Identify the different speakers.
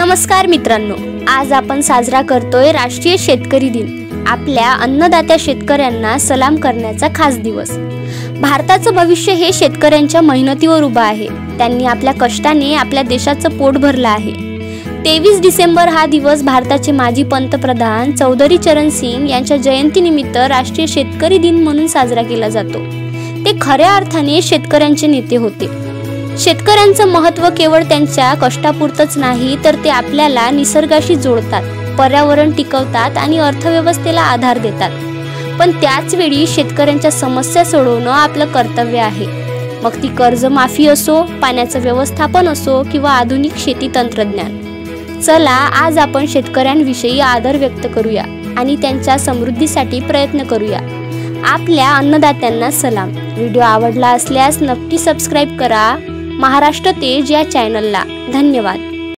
Speaker 1: नमस्कार मित्रांनो, आज आपण साजरा करतोय राष्ट्रीय शेतकरी दिन। आपल्या अन्नदात्या शेतकऱ्यांना सलाम करण्याचा खास दिवस। भारताचं भविष्य हे शेतकऱ्यांच्या मेहनतीवर उभा आहे। त्यांनी आपल्या कष्टाने आपल्या देशाचं पोट भरलं आहे। 23 डिसेंबर हा दिवस भारताचे माजी पंतप्रधान चौधरी चरण सिंग यांच्या जयंतीनिमित्त राष्ट्रीय शेतकरी दिन म्हणून साजरा केला जातो। ते खऱ्या अर्थाने शेतकऱ्यांचे नेते होते। शेतकऱ्यांचं महत्त्व केवळ त्यांच्या कष्टापुरतच नाही, तर ते आपल्याला निसर्गाशी जोडतात, पर्यावरण टिकवतात आणि अर्थव्यवस्थेला आधार देतात। पण त्याच वेळी शेतकऱ्यांच्या समस्या सोडवणं आपलं कर्तव्य आहे। मग ती कर्जमाफी असो, पाण्याचं व्यवस्थापन असो किंवा आधुनिक शेती तंत्रज्ञान। चला आज आपण शेतकऱ्यांविषयी आदर व्यक्त करूया आणि त्यांच्या समृद्धीसाठी प्रयत्न करूया। आपल्या अन्नदात्यांना सलाम। व्हिडिओ आवडला असल्यास नक्की सबस्क्राइब करा महाराष्ट्र तेज या चॅनलला। धन्यवाद।